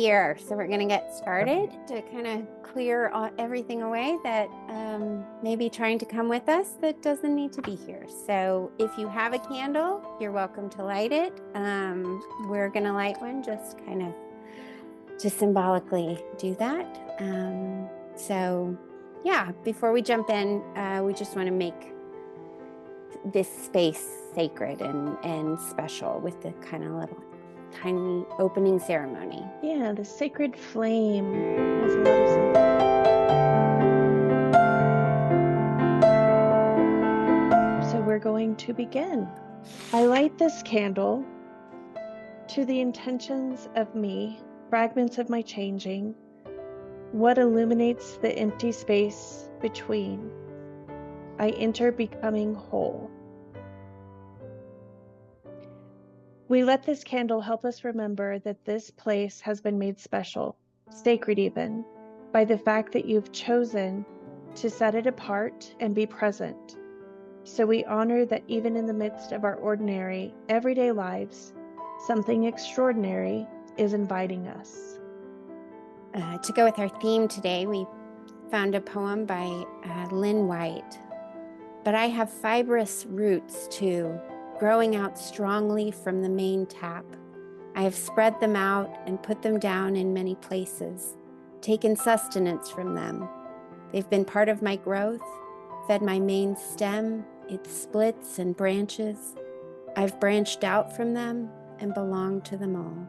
here. So we're going to get started to kind of clear everything away that may be trying to come with us that doesn't need to be here. So if you have a candle, you're welcome to light it. We're going to light one just kind of to symbolically do that. So yeah, before we jump in, we just want to make this space sacred and special with the kind of little tiny opening ceremony. Yeah, the sacred flame has a lot of symbol. So we're going to begin. I light this candle to the intentions of me, fragments of my changing, what illuminates the empty space between. I enter becoming whole. We let this candle help us remember that this place has been made special, sacred even, by the fact that you've chosen to set it apart and be present. So we honor that even in the midst of our ordinary, everyday lives, something extraordinary is inviting us. To go with our theme today, we found a poem by Lynn White. But I have fibrous roots too, growing out strongly from the main tap. I have spread them out and put them down in many places, taken sustenance from them. They've been part of my growth, fed my main stem, its splits and branches. I've branched out from them and belong to them all.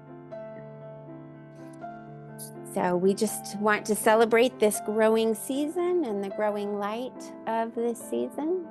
So we just want to celebrate this growing season and the growing light of this season.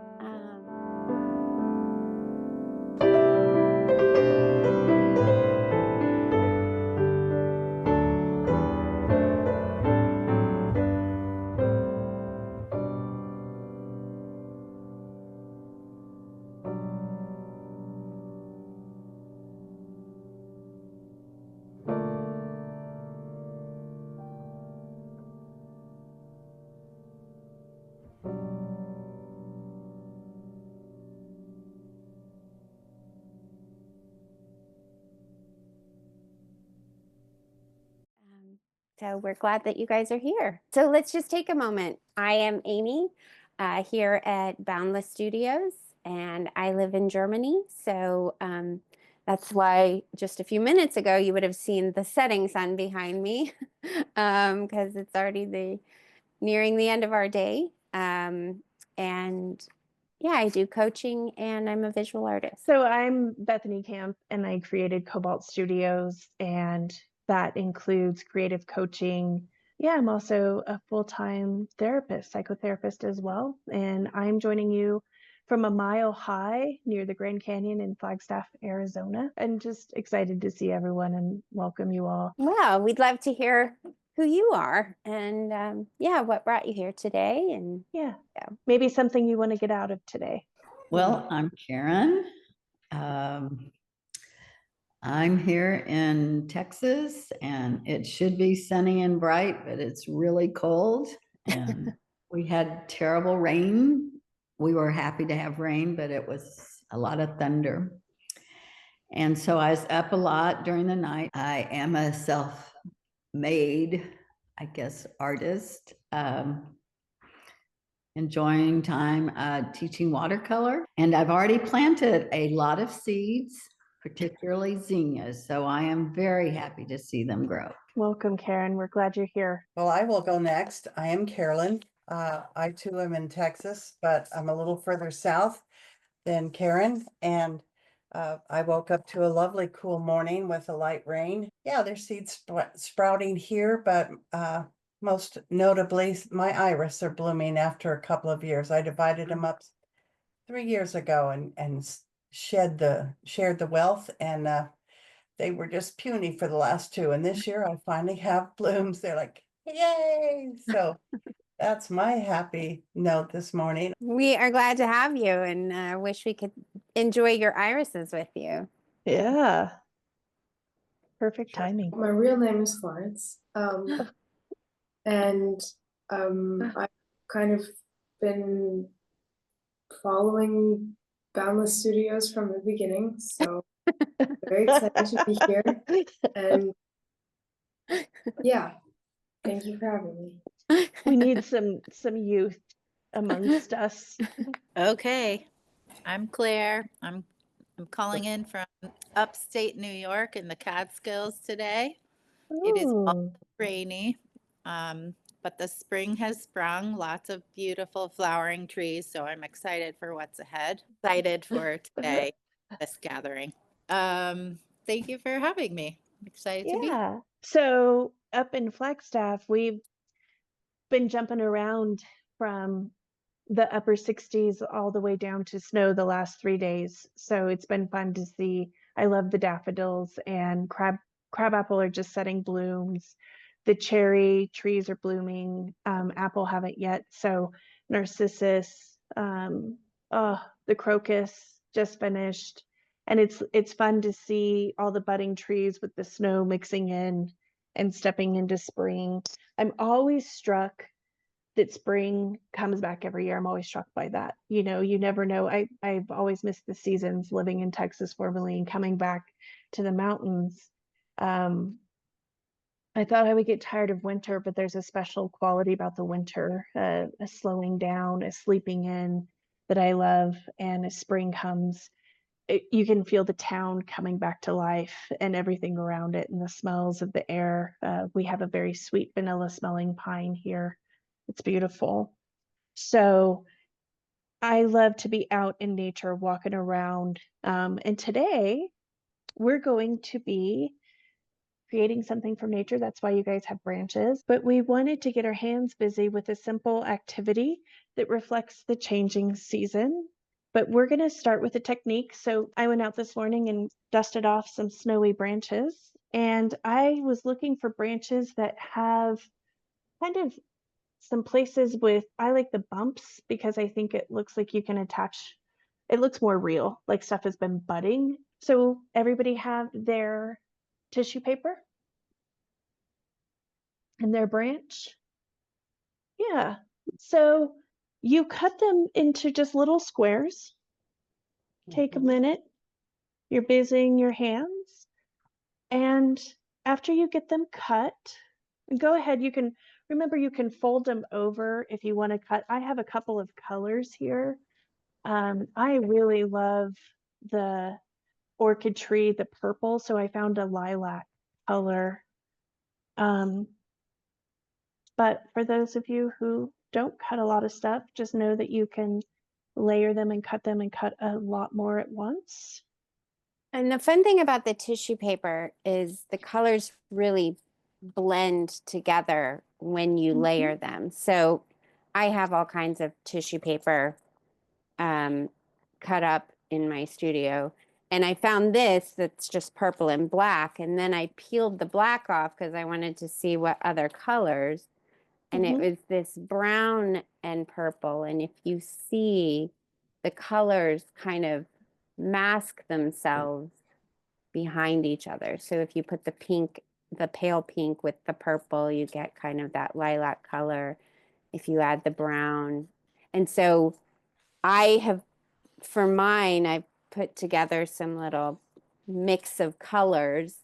So we're glad that you guys are here. So let's just take a moment. I am Amy here at Boundless Studios, and I live in Germany. So that's why just a few minutes ago you would have seen the setting sun behind me because it's already nearing the end of our day. And yeah, I do coaching and I'm a visual artist. So I'm Bethany Camp, and I created Cobalt Studios, and that includes creative coaching. Yeah, I'm also a full-time therapist, psychotherapist as well. And I'm joining you from a mile high near the Grand Canyon in Flagstaff, Arizona. And just excited to see everyone and welcome you all. Well, we'd love to hear who you are and yeah, what brought you here today. And yeah, maybe something you want to get out of today. Well, I'm Karen. I'm here in Texas, and it should be sunny and bright, but it's really cold. And we had terrible rain. We were happy to have rain, but it was a lot of thunder. And so I was up a lot during the night. I am a self-made, I guess, artist. Enjoying time teaching watercolor. And I've already planted a lot of seeds, particularly zinnias. So I am very happy to see them grow. Welcome, Karen. We're glad you're here. Well, I will go next. I am Carolyn. I too am in Texas, but I'm a little further south than Karen. And I woke up to a lovely cool morning with a light rain. Yeah, there's seeds sprouting here, but most notably, my iris are blooming after a couple of years. I divided them up 3 years ago and shared the wealth, and they were just puny for the last 2. And this year I finally have blooms. They're like, yay! So that's my happy note this morning. We are glad to have you and wish we could enjoy your irises with you. Yeah. Perfect timing. My real name is Florence. And I've kind of been following Boundless Studios from the beginning, so very excited to be here. And Yeah, thank you for having me. We need some youth amongst us. Okay, I'm Claire. I'm calling in from upstate New York in the Catskills today. It is also Ooh. rainy, but the spring has sprung. Lots of beautiful flowering trees, so I'm excited for what's ahead. Excited for today, this gathering. Thank you for having me. I'm excited to be here. Yeah. So up in Flagstaff, we've been jumping around from the upper 60s all the way down to snow the last 3 days. So it's been fun to see. I love the daffodils, and crabapple are just setting blooms. The cherry trees are blooming. Apple haven't yet. So narcissus, oh, the crocus just finished. And it's fun to see all the budding trees with the snow mixing in and stepping into spring. I'm always struck that spring comes back every year. I'm always struck by that. You know, you never know. I've always missed the seasons living in Texas formerly and coming back to the mountains. I thought I would get tired of winter, but there's a special quality about the winter, a slowing down, a sleeping in that I love. And as spring comes, you can feel the town coming back to life and everything around it and the smells of the air. We have a very sweet vanilla smelling pine here. It's beautiful. So I love to be out in nature, walking around. And today we're going to be creating something from nature. That's why you guys have branches. But we wanted to get our hands busy with a simple activity that reflects the changing season. But we're going to start with a technique. So I went out this morning and dusted off some snowy branches. And I was looking for branches that have kind of some places with, I like the bumps because I think it looks like you can attach, it looks more real, like stuff has been budding. So everybody have their tissue paper and their branch. Yeah. So you cut them into just little squares. Take a minute. You're busying your hands. And after you get them cut, go ahead. You can remember you can fold them over if you want to cut. I have a couple of colors here. I really love the orchid tree, the purple. So I found a lilac color. But for those of you who don't cut a lot of stuff, just know that you can layer them and cut a lot more at once. And the fun thing about the tissue paper is the colors really blend together when you layer them. So I have all kinds of tissue paper cut up in my studio. And I found this that's just purple and black. And then I peeled the black off because I wanted to see what other colors. And it was this brown and purple. And if you see, the colors kind of mask themselves behind each other. So if you put the pink, the pale pink with the purple, you get kind of that lilac color. If you add the brown. And so I have, for mine, I put together some little mix of colors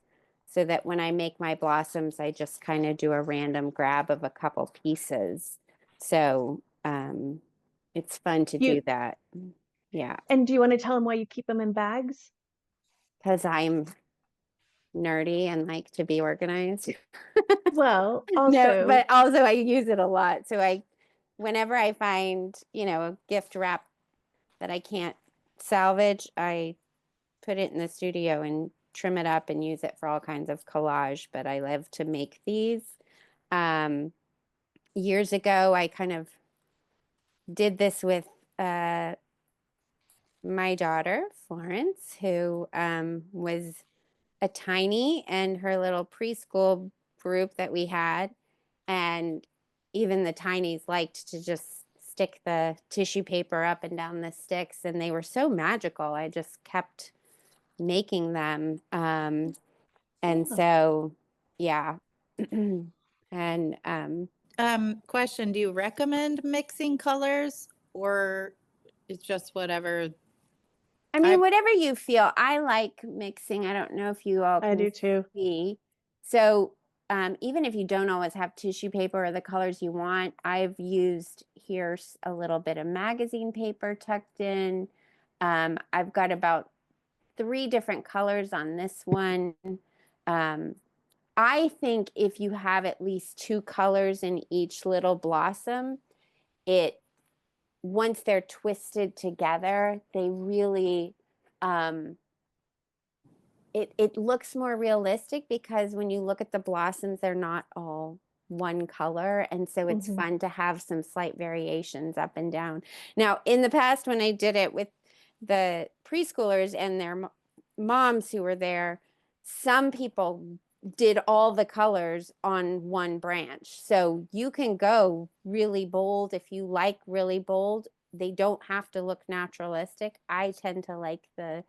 so that when I make my blossoms, I just kind of do a random grab of a couple pieces. So it's fun to do that. Yeah. And do you want to tell them why you keep them in bags? Because I'm nerdy and like to be organized. Well, also, No, but also I use it a lot. So whenever I find, a gift wrap that I can't salvage, I put it in the studio and trim it up and use it for all kinds of collage. But I love to make these. Years ago, I kind of did this with my daughter, Florence, who was a tiny, and her little preschool group that we had. And even the tinies liked to just stick the tissue paper up and down the sticks, and they were so magical. I just kept making them. And so, yeah. And Question, do you recommend mixing colors or it's just whatever? I mean, whatever you feel. I like mixing. I don't know if you all I can do too. see. So even if you don't always have tissue paper or the colors you want, I've used here a little bit of magazine paper tucked in. I've got about 3 different colors on this one. I think if you have at least 2 colors in each little blossom, once they're twisted together, they really, it looks more realistic because when you look at the blossoms, they're not all one color. And so it's Mhm. fun to have some slight variations up and down. Now, in the past, when I did it with the preschoolers and their moms who were there, some people did all the colors on one branch. So you can go really bold if you like really bold. They don't have to look naturalistic. I tend to like the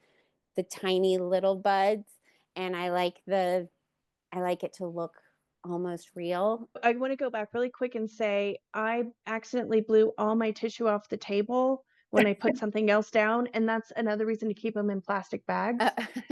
tiny little buds, and I like it to look almost real. I want to go back really quick and say I accidentally blew all my tissue off the table when I put something else down, and that's another reason to keep them in plastic bags.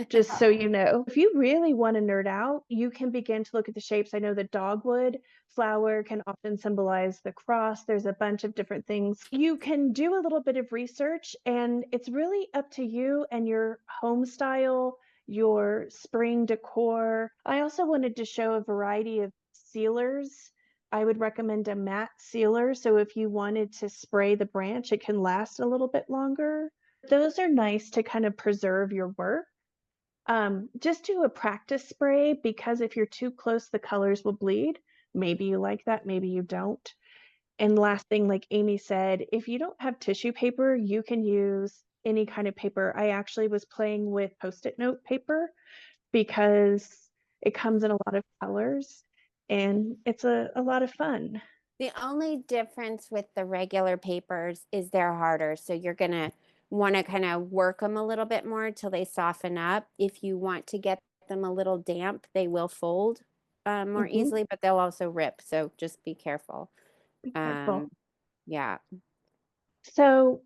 Just so you know. If you really want to nerd out, you can begin to look at the shapes. I know the dogwood flower can often symbolize the cross. There's a bunch of different things. You can do a little bit of research, and it's really up to you and your home style, your spring decor. I also wanted to show a variety of sealers. I would recommend a matte sealer. So if you wanted to spray the branch, it can last a little bit longer. Those are nice to kind of preserve your work. Just do a practice spray because if you're too close, the colors will bleed. Maybe you like that, maybe you don't. And last thing, like Amy said, if you don't have tissue paper, you can use any kind of paper. I actually was playing with Post-it note paper because it comes in a lot of colors and it's a lot of fun. The only difference with the regular papers is they're harder. So you're going to want to kind of work them a little bit more till they soften up. If you want to get them a little damp, they will fold more Mhm. easily, but they'll also rip. So just be careful. Be careful. Yeah. So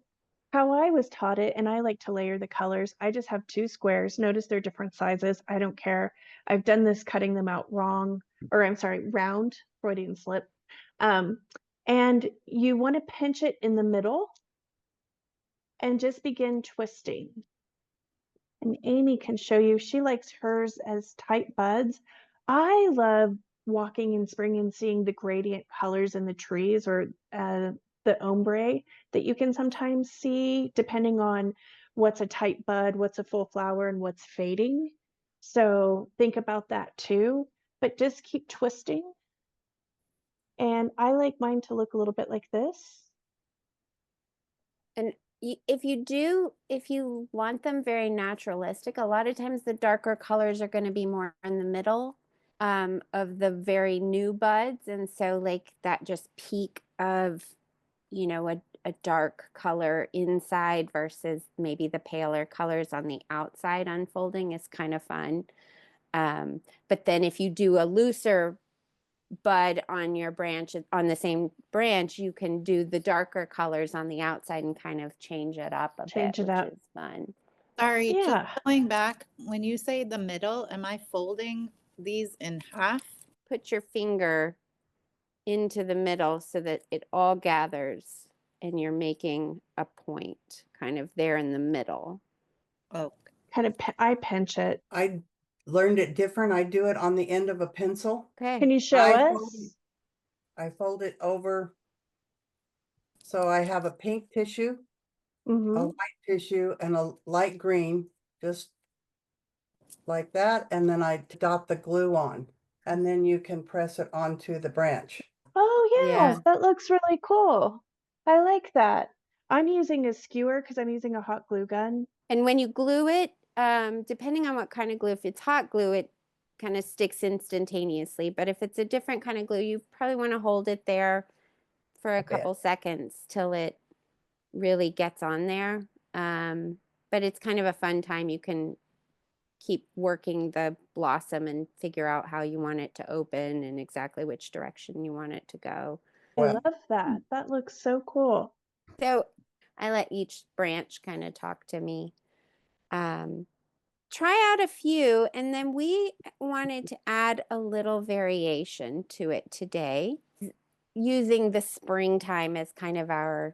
how I was taught it, and I like to layer the colors, I just have 2 squares. Notice they're different sizes. I don't care. I've done this cutting them out wrong, or I'm sorry, round, Freudian slip. And you want to pinch it in the middle and just begin twisting. And Amy can show you, she likes hers as tight buds. I love walking in spring and seeing the gradient colors in the trees or the ombre that you can sometimes see depending on what's a tight bud, what's a full flower, and what's fading. So think about that too, but just keep twisting. And I like mine to look a little bit like this. And if you want them very naturalistic, a lot of times the darker colors are going to be more in the middle of the very new buds. And so like that just peak of, a dark color inside versus maybe the paler colors on the outside unfolding is kind of fun. But then if you do a looser bud on your branch on the same branch, you can do the darker colors on the outside and kind of change it up a Change bit, it up. which is fun. Sorry, just Yeah. going back, when you say the middle, am I folding these in half? Put your finger into the middle so that it all gathers and you're making a point kind of there in the middle. Oh, Kind of, I pinch it. I learned it different. I do it on the end of a pencil. Okay. Can you show us? I fold it over. So I have a pink tissue, a Mhm. white tissue, and a light green, just like that. And then I dot the glue on, and then you can press it onto the branch. Oh, yes, Yeah. that looks really cool. I like that. I'm using a skewer because I'm using a hot glue gun. And when you glue it, depending on what kind of glue, if it's hot glue, it kind of sticks instantaneously. But if it's a different kind of glue, you probably want to hold it there for a bit. couple seconds till it really gets on there. But it's kind of a fun time. You can keep working the blossom and figure out how you want it to open and exactly which direction you want it to go. I Well, love that. That looks so cool. So I let each branch kind of talk to me. try out a few, and then we wanted to add a little variation to it today, using the springtime as kind of our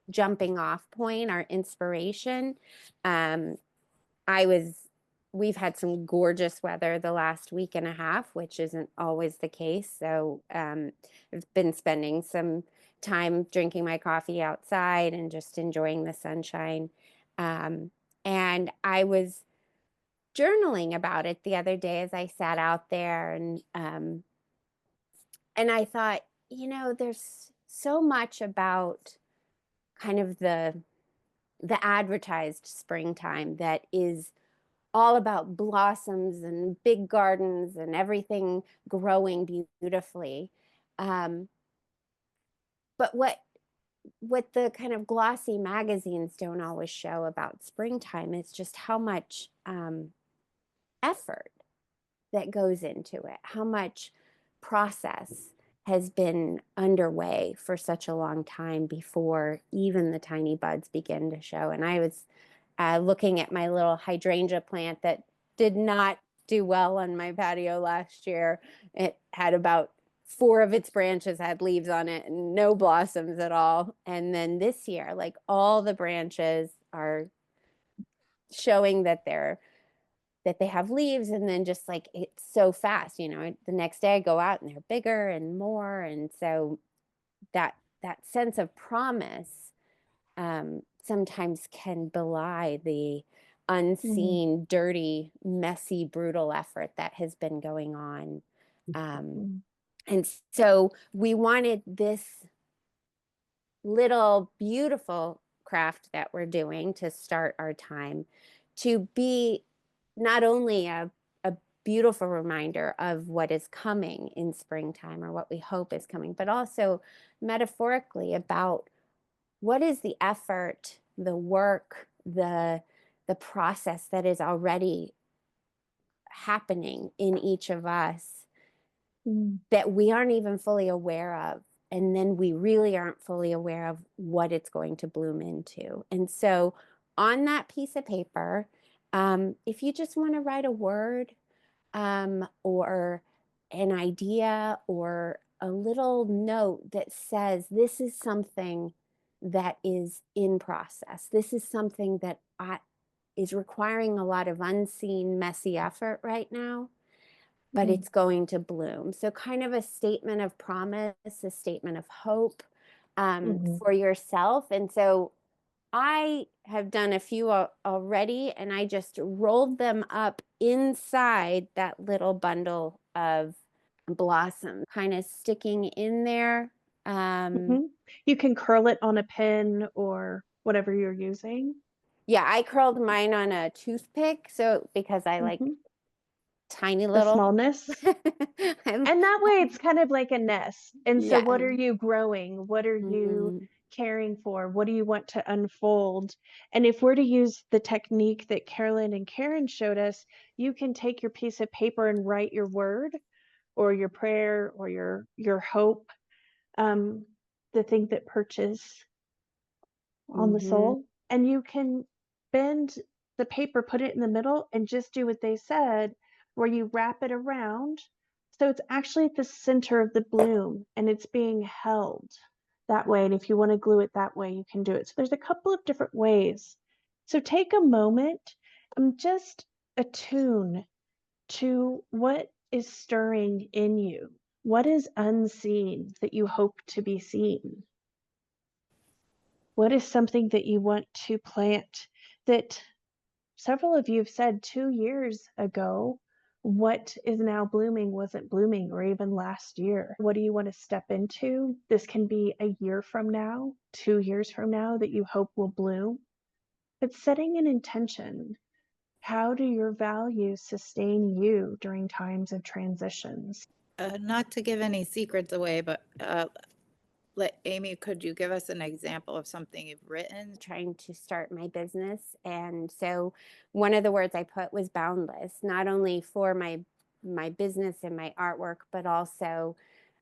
jumping off point, our inspiration. Um, we've had some gorgeous weather the last week and a half, which isn't always the case. So I've been spending some time drinking my coffee outside and just enjoying the sunshine. And I was journaling about it the other day as I sat out there, and I thought, there's so much about kind of the advertised springtime that is all about blossoms and big gardens and everything growing beautifully. But what the kind of glossy magazines don't always show about springtime is just how much effort that goes into it, how much process has been underway for such a long time before even the tiny buds begin to show. And I was looking at my little hydrangea plant that did not do well on my patio last year. It had about 4 of its branches had leaves on it and no blossoms at all. And then this year, like, all the branches are showing that they have leaves, and then just like it's so fast, the next day I go out and they're bigger and more. And so that sense of promise sometimes can belie the unseen, dirty, messy, brutal effort that has been going on. And so we wanted this little beautiful craft that we're doing to start our time to be not only a beautiful reminder of what is coming in springtime, or what we hope is coming, but also metaphorically about what is the effort, the work, the process that is already happening in each of us that we aren't even fully aware of. And then we really aren't fully aware of what it's going to bloom into. And so on that piece of paper, if you just want to write a word or an idea or a little note that says, this is something that is in process. This is something that is requiring a lot of unseen, messy effort right now, but it's going to bloom. So kind of a statement of promise, a statement of hope for yourself. And so I have done a few already, and I just rolled them up inside that little bundle of blossoms, kind of sticking in there. You can curl it on a pin or whatever you're using. Yeah, I curled mine on a toothpick, so because I like tiny The little smallness. And that way it's kind of like a nest. And so what are you growing? What are you caring for? What do you want to unfold? And if we're to use the technique that Carolyn and Karen showed us, you can take your piece of paper and write your word or your prayer or your hope, the thing that perches on the soul. And you can bend the paper, put it in the middle, and just do what they said, where you wrap it around. So it's actually at the center of the bloom and it's being held that way. And if you want to glue it that way, you can do it. So there's a couple of different ways. So take a moment and just attune to what is stirring in you. What is unseen that you hope to be seen? What is something that you want to plant that several of you have said 2 years ago, what is now blooming wasn't blooming, or even last year? What do you want to step into? This can be a year from now, 2 years from now, that you hope will bloom. But setting an intention, how do your values sustain you during times of transitions? Not to give any secrets away, but Amy, could you give us an example of something you've written? Trying to start my business. And so one of the words I put was boundless, not only for my business and my artwork, but also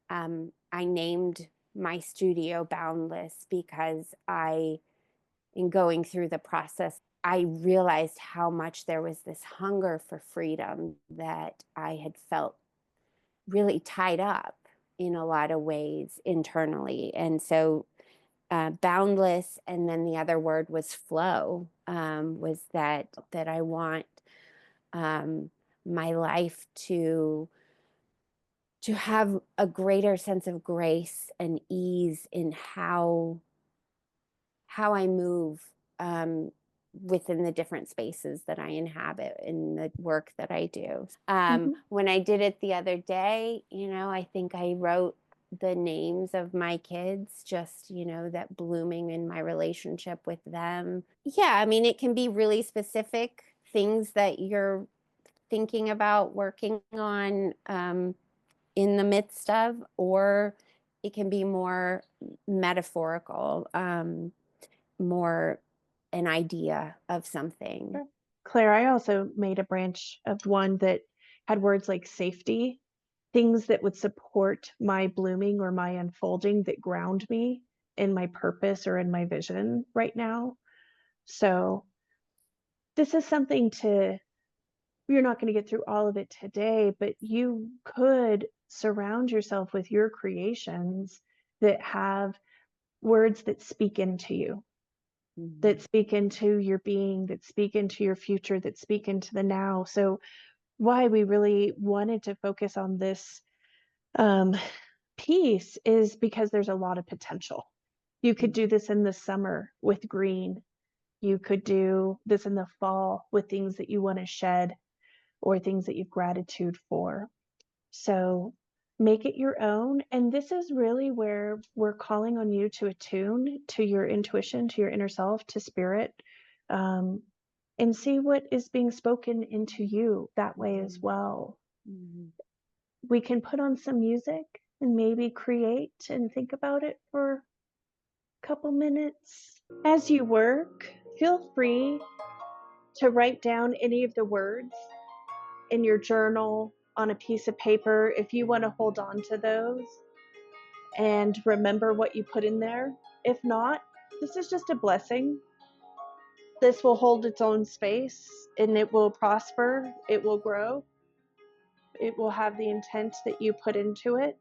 I named my studio Boundless because in going through the process, I realized how much there was this hunger for freedom that I had felt really tied up in a lot of ways internally. And so boundless, and then the other word was flow, was that I want my life to have a greater sense of grace and ease in how I move within the different spaces that I inhabit in the work that I do. When I did it the other day, I think I wrote the names of my kids, just, that blooming in my relationship with them. Yeah, I mean, it can be really specific things that you're thinking about working on in the midst of, or it can be more metaphorical, more an idea of something. Sure. Claire, I also made a branch of one that had words like safety, things that would support my blooming or my unfolding, that ground me in my purpose or in my vision right now. So this is something you're not going to get through all of it today, but you could surround yourself with your creations that have words that speak into you, that speak into your being, that speak into your future, that speak into the now. So why we really wanted to focus on this piece is because there's a lot of potential. You could do this in the summer with green. You could do this in the fall with things that you want to shed or things that you've gratitude for. So make it your own. And this is really where we're calling on you to attune to your intuition, to your inner self, to spirit, and see what is being spoken into you that way as well. We can put on some music and maybe create and think about it for a couple minutes. As you work, feel free to write down any of the words in your journal, on a piece of paper, if you want to hold on to those and remember what you put in there. If not, this is just a blessing. This will hold its own space and it will prosper, it will grow, it will have the intent that you put into it.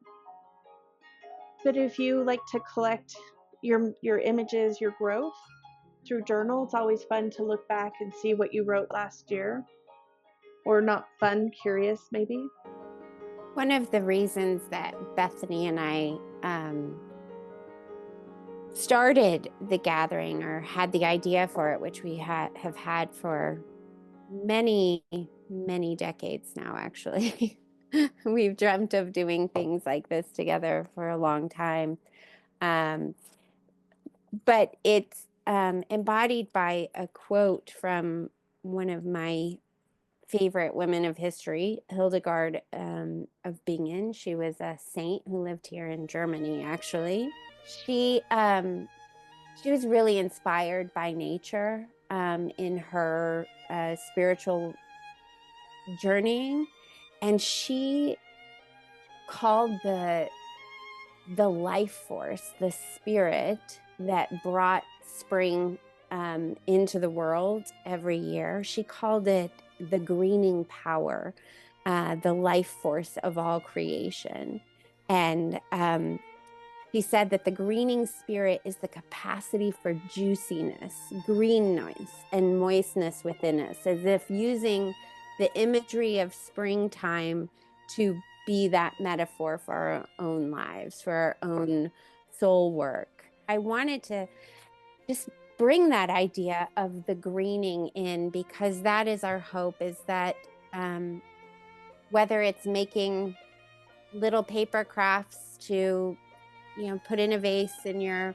But if you like to collect your images, your growth through journal, it's always fun to look back and see what you wrote last year. Or not fun, curious maybe. One of the reasons that Bethany and I started the gathering, or had the idea for it, which we have had for many, many decades now, actually. We've dreamt of doing things like this together for a long time. But it's embodied by a quote from one of my favorite women of history, Hildegard of Bingen. She was a saint who lived here in Germany, actually. She was really inspired by nature in her spiritual journeying, and she called the life force, the spirit that brought spring into the world every year, she called it the greening power, the life force of all creation. And he said that the greening spirit is the capacity for juiciness, greenness, and moistness within us, as if using the imagery of springtime to be that metaphor for our own lives, for our own soul work. I wanted to just bring that idea of the greening in, because that is our hope, is that whether it's making little paper crafts to put in a vase in your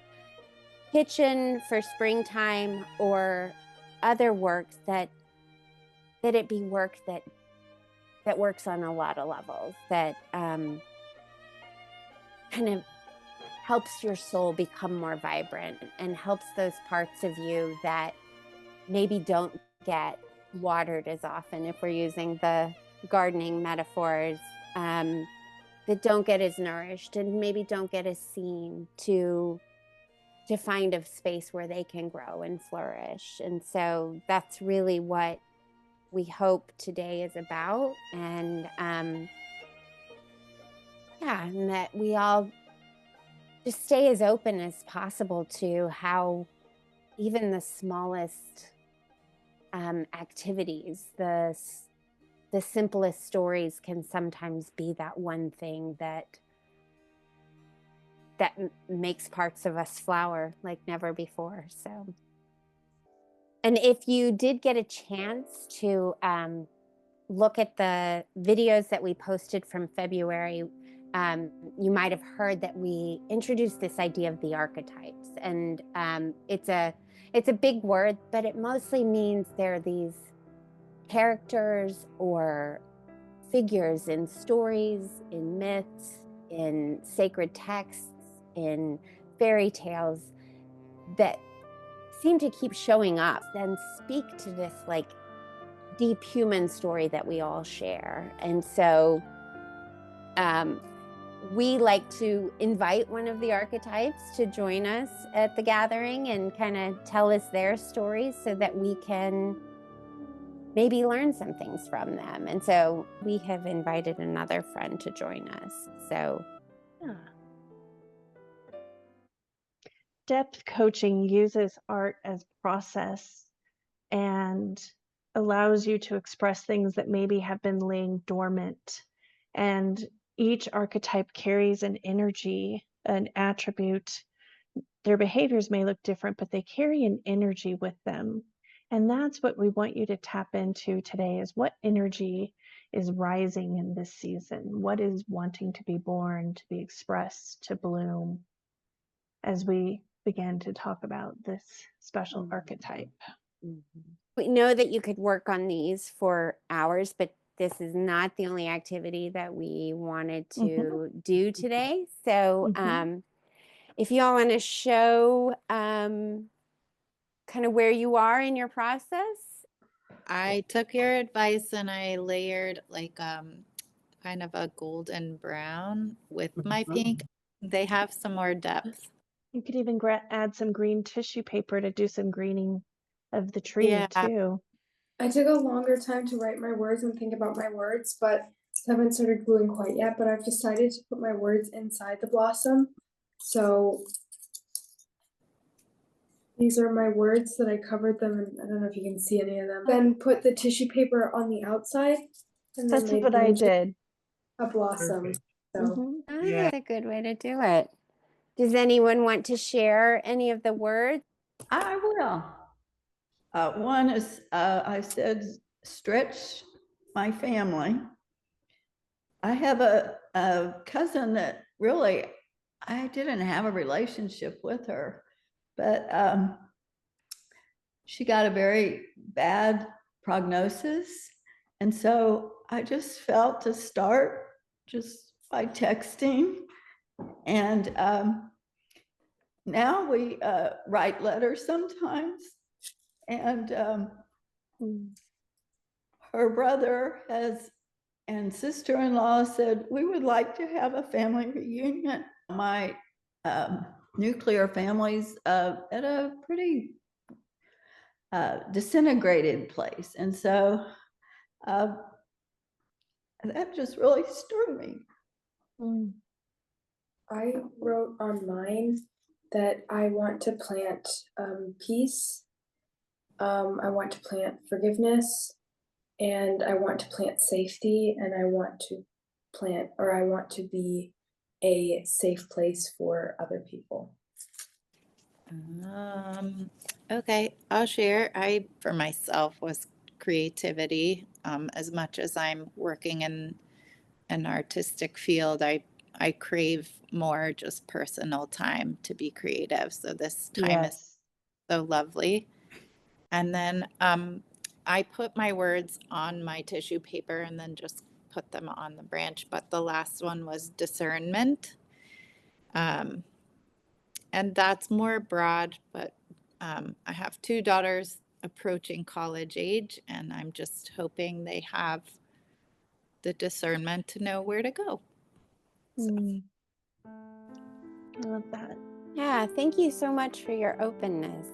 kitchen for springtime, or other work, that it be work that works on a lot of levels, that kind of helps your soul become more vibrant, and helps those parts of you that maybe don't get watered as often, if we're using the gardening metaphors, that don't get as nourished and maybe don't get as seen, to to find a space where they can grow and flourish. And so that's really what we hope today is about. And yeah, and that we all just stay as open as possible to how even the smallest activities, the simplest stories can sometimes be that one thing that makes parts of us flower like never before. So, and if you did get a chance to look at the videos that we posted from February, you might have heard that we introduced this idea of the archetypes. And it's a big word, but it mostly means they're these characters or figures in stories, in myths, in sacred texts, in fairy tales that seem to keep showing up and speak to this like deep human story that we all share. And so we like to invite one of the archetypes to join us at the gathering and kind of tell us their stories so that we can maybe learn some things from them. And so we have invited another friend to join us. So Yeah. Depth coaching uses art as process and allows you to express things that maybe have been laying dormant. And each archetype carries an energy, an attribute. Their behaviors may look different, but they carry an energy with them. And that's what we want you to tap into today, is what energy is rising in this season? What is wanting to be born, to be expressed, to bloom, as we begin to talk about this special archetype. we know that you could work on these for hours, but this is not the only activity that we wanted to do today. So if you all want to show kind of where you are in your process. I took your advice and I layered like kind of a golden brown with my pink. They have some more depth. You could even add some green tissue paper to do some greening of the tree Yeah. too. I took a longer time to write my words and think about my words, but I haven't started gluing quite yet, but I've decided to put my words inside the blossom. So these are my words that I covered them, and I don't know if you can see any of them. Then put the tissue paper on the outside. And then That's made what them I into did. a blossom. Perfect. So That's a good way to do it. Does anyone want to share any of the words? I will. One is, I said, stretch my family. I have a cousin that really, I didn't have a relationship with her, but she got a very bad prognosis. And so I just felt to start just by texting. And now we write letters sometimes. And her brother and sister-in-law said, we would like to have a family reunion. My nuclear family's at a pretty disintegrated place. And so that just really stirred me. I wrote on mine that I want to plant peace. I want to plant forgiveness, and I want to plant safety, and I want to be a safe place for other people. Okay, I'll share. I, for myself, was creativity. As much as I'm working in an artistic field, I crave more just personal time to be creative. So this time is so lovely. And then I put my words on my tissue paper and then just put them on the branch. But the last one was discernment. And that's more broad, but I have 2 daughters approaching college age, and I'm just hoping they have the discernment to know where to go. So. I love that. Yeah, thank you so much for your openness.